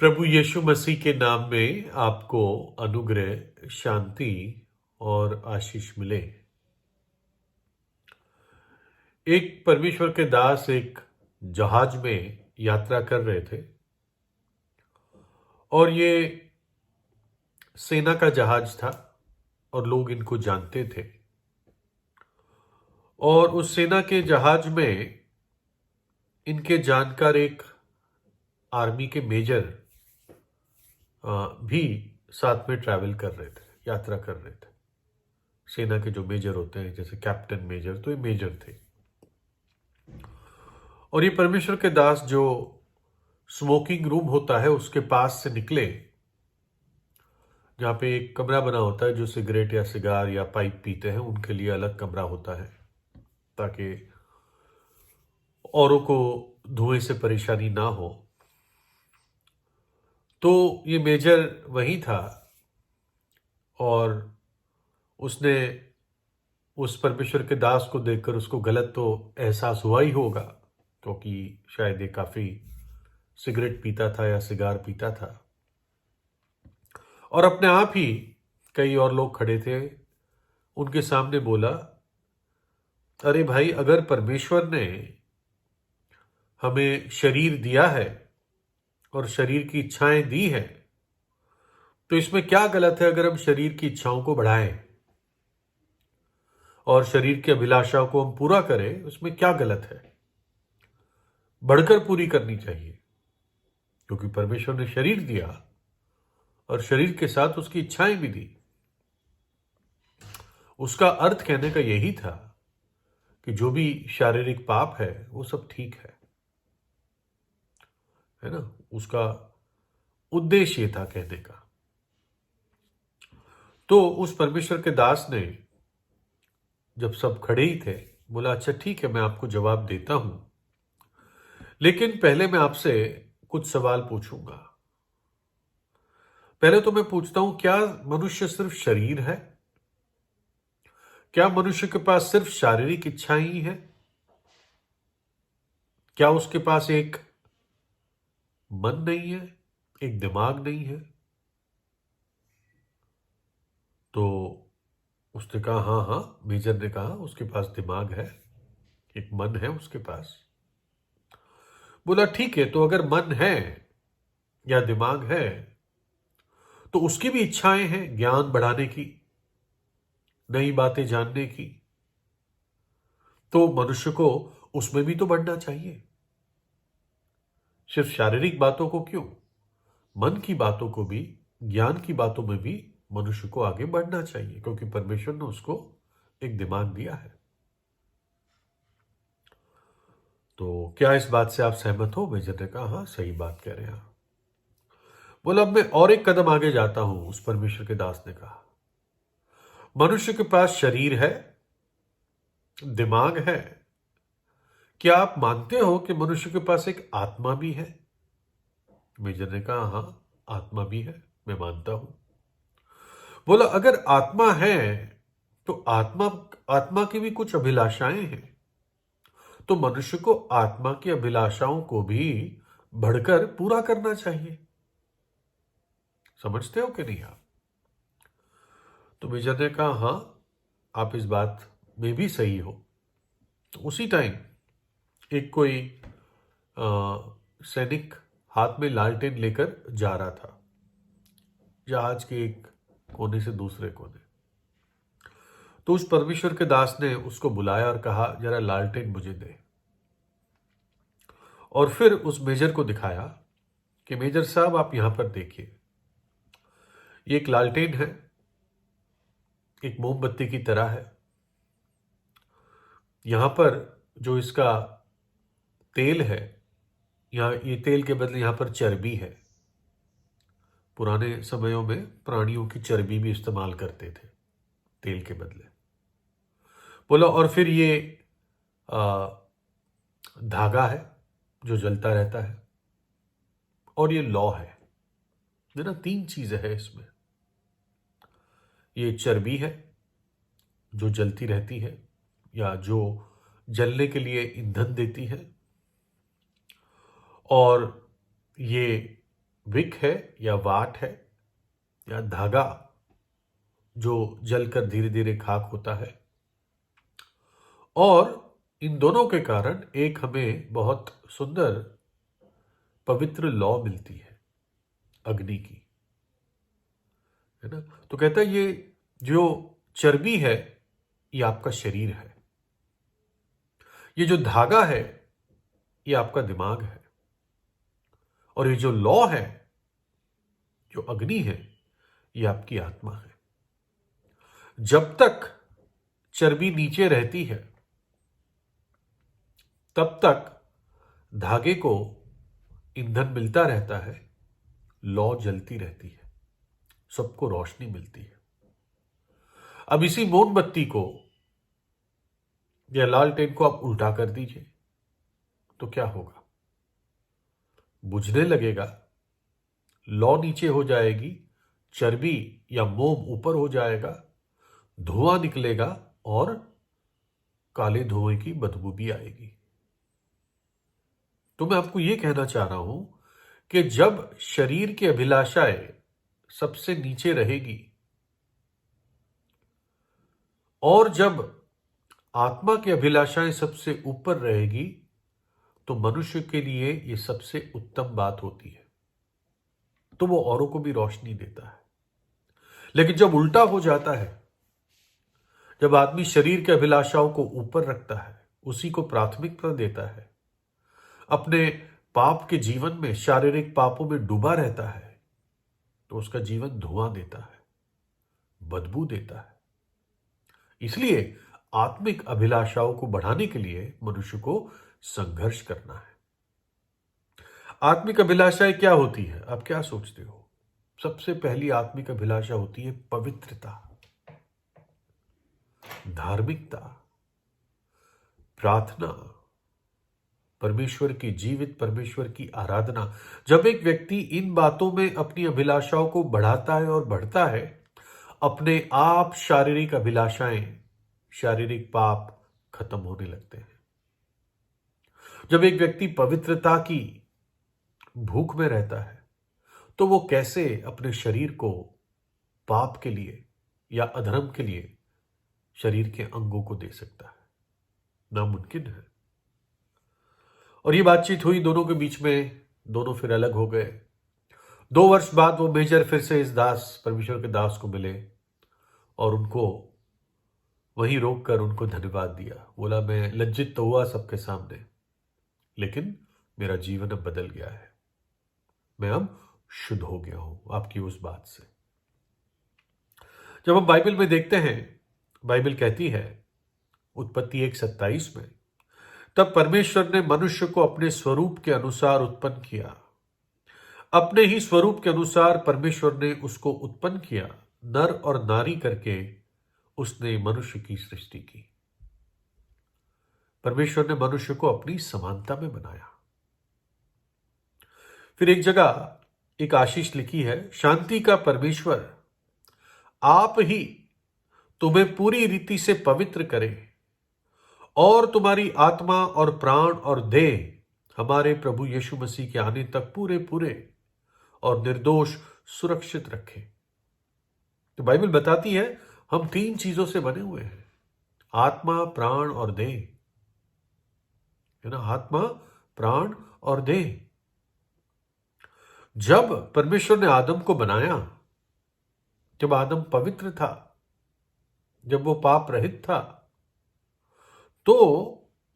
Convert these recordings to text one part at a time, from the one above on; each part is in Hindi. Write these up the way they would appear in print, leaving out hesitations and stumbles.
प्रभु यीशु मसीह के नाम में आपको अनुग्रह, शांति और आशीष मिले। एक परमेश्वर के दास एक जहाज में यात्रा कर रहे थे और ये सेना का जहाज था और लोग इनको जानते थे। और उस सेना के जहाज में इनके जानकार एक आर्मी के मेजर भी साथ में ट्रैवल कर रहे थे, यात्रा कर रहे थे। सेना के जो मेजर होते हैं, जैसे कैप्टन मेजर, तो ये मेजर थे। और ये परमेश्वर के दास जो स्मोकिंग रूम होता है उसके पास से निकले, जहाँ पे एक कमरा बना होता है। जो सिगरेट या सिगार या पाइप पीते हैं उनके लिए अलग कमरा होता है, ताकि औरों को धुएं से परेशानी ना हो। तो ये मेजर वहीं था और उसने उस परमेश्वर के दास को देखकर उसको गलत तो एहसास हुआ ही होगा, क्योंकि शायद ये काफी सिगरेट पीता था या सिगार पीता था। और अपने आप ही कई और लोग खड़े थे, उनके सामने बोला, अरे भाई, अगर परमेश्वर ने हमें शरीर दिया है और शरीर की इच्छाएं दी है, तो इसमें क्या गलत है अगर हम शरीर की इच्छाओं को बढ़ाएं और शरीर की अभिलाषाओं को हम पूरा करें? उसमें क्या गलत है? बढ़कर पूरी करनी चाहिए, क्योंकि परमेश्वर ने शरीर दिया और शरीर के साथ उसकी इच्छाएं भी दी। उसका अर्थ कहने का यही था कि जो भी शारीरिक पाप है वो सब ठीक है ना। उसका उद्देश्य ये था कहने का। तो उस परमेश्वर के दास ने, जब सब खड़े ही थे, बोला, अच्छा ठीक है, मैं आपको जवाब देता हूं, लेकिन पहले मैं आपसे कुछ सवाल पूछूंगा। पहले तो मैं पूछता हूं, क्या मनुष्य सिर्फ शरीर है? क्या मनुष्य के पास सिर्फ शारीरिक इच्छाएं ही है? क्या उसके पास एक मन नहीं है, एक दिमाग नहीं है? तो उसने कहा, हाँ हाँ। मेजर ने कहा, उसके पास दिमाग है, एक मन है उसके पास। बोला, ठीक है, तो अगर मन है या दिमाग है तो उसकी भी इच्छाएं हैं, ज्ञान बढ़ाने की, नई बातें जानने की। तो मनुष्य को उसमें भी तो बढ़ना चाहिए। सिर्फ शारीरिक बातों को क्यों, मन की बातों को भी, ज्ञान की बातों में भी मनुष्य को आगे बढ़ना चाहिए, क्योंकि परमेश्वर ने उसको एक दिमाग दिया है। तो क्या इस बात से आप सहमत हो? मेजर ने कहा, हाँ, सही बात कह रहे हैं आप। बोला, अब मैं और एक कदम आगे जाता हूं। उस परमेश्वर के दास ने कहा, मनुष्य के पास शरीर है, दिमाग है, क्या आप मानते हो कि मनुष्य के पास एक आत्मा भी है? मेजर ने कहा, हाँ, आत्मा भी है, मैं मानता हूं। बोला, अगर आत्मा है तो आत्मा आत्मा की भी कुछ अभिलाषाएं हैं, तो मनुष्य को आत्मा की अभिलाषाओं को भी बढ़कर पूरा करना चाहिए। समझते हो कि नहीं आप? तो मेजर ने कहा, हाँ, आप इस बात में भी सही हो। तो उसी टाइम एक कोई सैनिक हाथ में लालटेन लेकर जा रहा था, जहाज के एक कोने से दूसरे कोने। तो उस परमेश्वर के दास ने उसको बुलाया और कहा, जरा लालटेन मुझे दे। और फिर उस मेजर को दिखाया कि मेजर साहब, आप यहां पर देखिए, ये एक लालटेन है, एक मोमबत्ती की तरह है। यहां पर जो इसका तेल है, यहाँ ये तेल के बदले यहां पर चर्बी है। पुराने समयों में प्राणियों की चर्बी भी इस्तेमाल करते थे तेल के बदले। बोला, और फिर ये आ, धागा है जो जलता रहता है, और ये लौ है ना। तीन चीजें हैं इसमें। ये चर्बी है जो जलती रहती है, या जो जलने के लिए ईंधन देती है, और ये विक है या वाट है या धागा जो जलकर धीरे धीरे खाक होता है। और इन दोनों के कारण एक हमें बहुत सुंदर पवित्र लौ मिलती है अग्नि की, है ना। तो कहता है ये जो चर्बी है ये आपका शरीर है, ये जो धागा है ये आपका दिमाग है, और ये जो लौ है, जो अग्नि है, ये आपकी आत्मा है। जब तक चर्बी नीचे रहती है तब तक धागे को ईंधन मिलता रहता है, लौ जलती रहती है, सबको रोशनी मिलती है। अब इसी मोमबत्ती को या लालटेन को आप उल्टा कर दीजिए तो क्या होगा? बुझने लगेगा, लौ नीचे हो जाएगी, चर्बी या मोम ऊपर हो जाएगा, धुआं निकलेगा और काले धुएं की बदबू भी आएगी। तो मैं आपको यह कहना चाह रहा हूं कि जब शरीर की अभिलाषाएं सबसे नीचे रहेगी और जब आत्मा की अभिलाषाएं सबसे ऊपर रहेगी तो मनुष्य के लिए यह सबसे उत्तम बात होती है, तो वो औरों को भी रोशनी देता है। लेकिन जब उल्टा हो जाता है, जब आदमी शरीर के अभिलाषाओं को ऊपर रखता है, उसी को प्राथमिकता देता है, अपने पाप के जीवन में, शारीरिक पापों में डूबा रहता है, तो उसका जीवन धुआं देता है, बदबू देता है। इसलिए आत्मिक अभिलाषाओं को बढ़ाने के लिए मनुष्य को संघर्ष करना है। आत्मिक अभिलाषाएं क्या होती है? आप क्या सोचते हो? सबसे पहली आत्मिक अभिलाषा होती है पवित्रता, धार्मिकता, प्रार्थना, परमेश्वर की जीवित, परमेश्वर की आराधना। जब एक व्यक्ति इन बातों में अपनी अभिलाषाओं को बढ़ाता है और बढ़ता है, अपने आप शारीरिक अभिलाषाएं, शारीरिक पाप खत्म होने लगते हैं। जब एक व्यक्ति पवित्रता की भूख में रहता है तो वो कैसे अपने शरीर को पाप के लिए या अधर्म के लिए शरीर के अंगों को दे सकता है? नामुमकिन है। और ये बातचीत हुई दोनों के बीच में, दोनों फिर अलग हो गए। 2 वर्ष बाद वो मेजर फिर से इस दास, परमेश्वर के दास को मिले और उनको वहीं रोक कर उनको धन्यवाद दिया। बोला, मैं लज्जित तो हुआ सबके सामने, लेकिन मेरा जीवन अब बदल गया है, मैं अब शुद्ध हो गया हूं आपकी उस बात से। जब हम बाइबल में देखते हैं, बाइबल कहती है उत्पत्ति 1:27 में, तब परमेश्वर ने मनुष्य को अपने स्वरूप के अनुसार उत्पन्न किया, अपने ही स्वरूप के अनुसार परमेश्वर ने उसको उत्पन्न किया, नर और नारी करके उसने मनुष्य की सृष्टि की। परमेश्वर ने मनुष्य को अपनी समानता में बनाया। फिर एक जगह एक आशीष लिखी है, शांति का परमेश्वर आप ही तुम्हें पूरी रीति से पवित्र करे और तुम्हारी आत्मा और प्राण और देह हमारे प्रभु यीशु मसीह के आने तक पूरे पूरे और निर्दोष सुरक्षित रखे। तो बाइबल बताती है हम 3 चीजों से बने हुए हैं, आत्मा, प्राण और देह, है ना। आत्मा, प्राण और देह। जब परमेश्वर ने आदम को बनाया, जब आदम पवित्र था, जब वो पाप रहित था, तो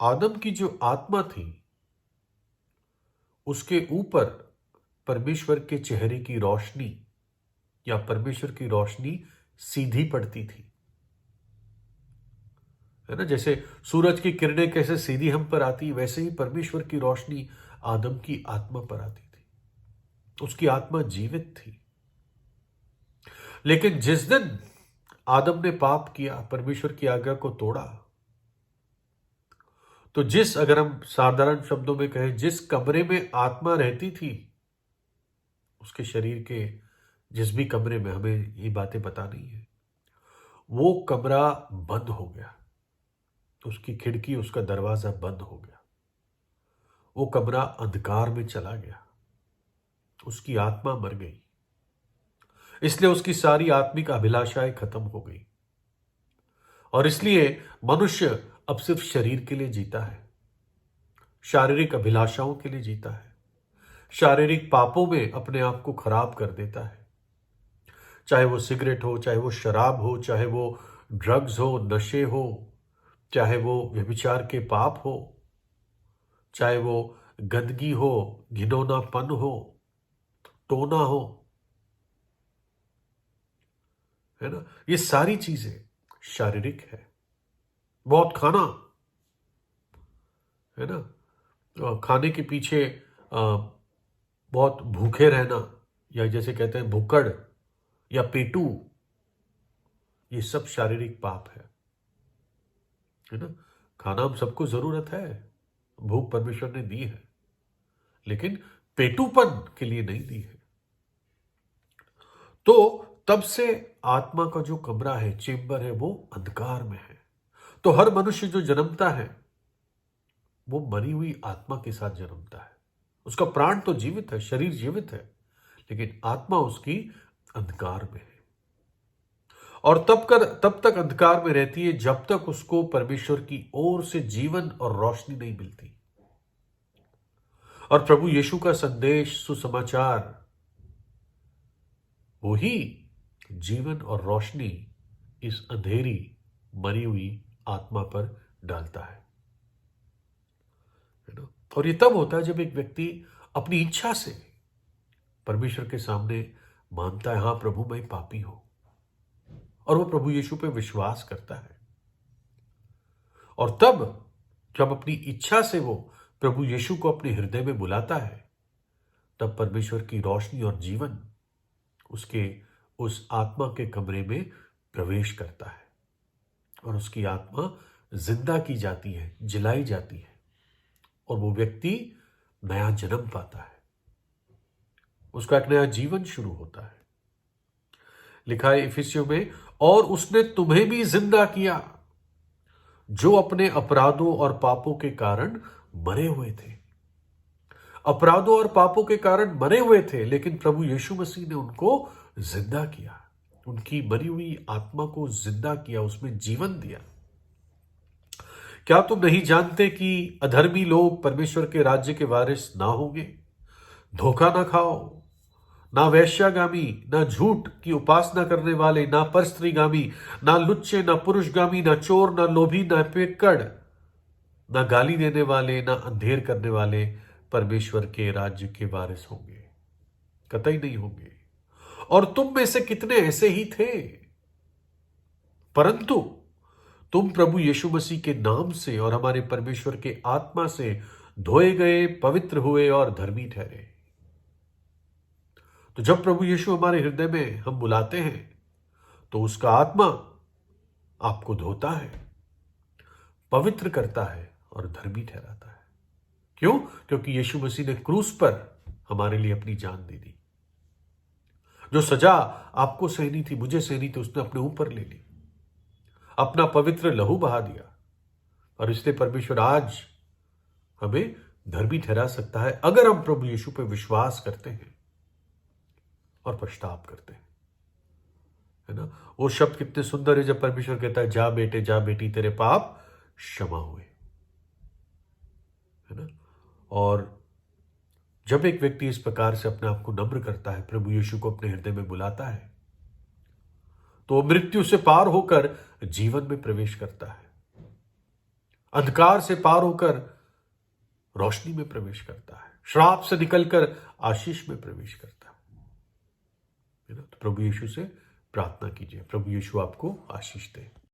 आदम की जो आत्मा थी उसके ऊपर परमेश्वर के चेहरे की रोशनी या परमेश्वर की रोशनी सीधी पड़ती थी, है ना। जैसे सूरज की किरणें कैसे सीधी हम पर आती, वैसे ही परमेश्वर की रोशनी आदम की आत्मा पर आती थी। उसकी आत्मा जीवित थी। लेकिन जिस दिन आदम ने पाप किया, परमेश्वर की आज्ञा को तोड़ा, तो अगर हम साधारण शब्दों में कहें, जिस कमरे में आत्मा रहती थी, उसके शरीर के जिस भी कमरे में, हमें ये बातें पता नहीं है, वो कमरा बंद हो गया, उसकी खिड़की, उसका दरवाजा बंद हो गया, वो कमरा अंधकार में चला गया। उसकी आत्मा मर गई, इसलिए उसकी सारी आत्मिक अभिलाषाएं खत्म हो गई और इसलिए मनुष्य अब सिर्फ शरीर के लिए जीता है, शारीरिक अभिलाषाओं के लिए जीता है, शारीरिक पापों में अपने आप को खराब कर देता है। चाहे वो सिगरेट हो, चाहे वो शराब हो, चाहे वो ड्रग्स हो, नशे हो, चाहे वो व्यभिचार के पाप हो, चाहे वो गंदगी हो, घिनौनापन हो, टोना हो, है ना। ये सारी चीजें शारीरिक है। बहुत खाना, है ना, खाने के पीछे बहुत भूखे रहना, या जैसे कहते हैं भुक्कड़ या पेटू, ये सब शारीरिक पाप है ना। खाना हम सबको जरूरत है, भूख परमेश्वर ने दी है, लेकिन पेटूपन के लिए नहीं दी है। तो तब से आत्मा का जो कमरा है, चेंबर है, वो अंधकार में है। तो हर मनुष्य जो जन्मता है वो मरी हुई आत्मा के साथ जन्मता है। उसका प्राण तो जीवित है, शरीर जीवित है, लेकिन आत्मा उसकी अंधकार में है और तब तक अंधकार में रहती है जब तक उसको परमेश्वर की ओर से जीवन और रोशनी नहीं मिलती। और प्रभु यीशु का संदेश, सुसमाचार, वही जीवन और रोशनी इस अंधेरी मरी हुई आत्मा पर डालता है ना। और ये तब होता है जब एक व्यक्ति अपनी इच्छा से परमेश्वर के सामने मानता है, हां प्रभु मैं पापी हूं, और वो प्रभु यीशु पे विश्वास करता है। और तब जब अपनी इच्छा से वो प्रभु यीशु को अपने हृदय में बुलाता है, तब परमेश्वर की रोशनी और जीवन उसके उस आत्मा के कमरे में प्रवेश करता है और उसकी आत्मा जिंदा की जाती है, जिलाई जाती है और वो व्यक्ति नया जन्म पाता है, उसका एक नया जीवन शुरू होता है। लिखा है इफिसियों में, और उसने तुम्हें भी जिंदा किया जो अपने अपराधों और पापों के कारण मरे हुए थे। अपराधों और पापों के कारण मरे हुए थे, लेकिन प्रभु यीशु मसीह ने उनको जिंदा किया, उनकी मरी हुई आत्मा को जिंदा किया, उसमें जीवन दिया। क्या तुम नहीं जानते कि अधर्मी लोग परमेश्वर के राज्य के वारिस ना होंगे? धोखा ना खाओ, ना वैश्यागामी, ना झूठ की उपासना करने वाले, ना परस्त्रीगामी, ना लुच्चे, ना पुरुषगामी, ना चोर, ना लोभी, ना पियक्कड़, ना गाली देने वाले, ना अंधेर करने वाले परमेश्वर के राज्य के वारिस होंगे। कतई नहीं होंगे। और तुम में से कितने ऐसे ही थे, परंतु तुम प्रभु यीशु मसीह के नाम से और हमारे परमेश्वर के आत्मा से धोए गए, पवित्र हुए और धर्मी ठहरे। तो जब प्रभु यीशु हमारे हृदय में हम बुलाते हैं तो उसका आत्मा आपको धोता है, पवित्र करता है और धर्मी ठहराता है। क्यों? क्योंकि यीशु मसीह ने क्रूस पर हमारे लिए अपनी जान दे दी। जो सजा आपको सहनी थी, मुझे सहनी थी, उसने अपने ऊपर ले ली, अपना पवित्र लहू बहा दिया। और इसलिए परमेश्वर आज हमें धर्मी ठहरा सकता है अगर हम प्रभु यीशु पर विश्वास करते हैं और पश्चाताप करते हैं, है ना। वो शब्द कितने सुंदर है जब परमेश्वर कहता है, जा बेटे, जा बेटी, तेरे पाप क्षमा हुए, है ना। और जब एक व्यक्ति इस प्रकार से अपने आप को नम्र करता है, प्रभु यीशु को अपने हृदय में बुलाता है, तो मृत्यु से पार होकर जीवन में प्रवेश करता है, अंधकार से पार होकर रोशनी में प्रवेश करता है, श्राप से निकलकर आशीष में प्रवेश करता है ना। तो प्रभु यीशु से प्रार्थना कीजिए, प्रभु यीशु आपको आशीष दे।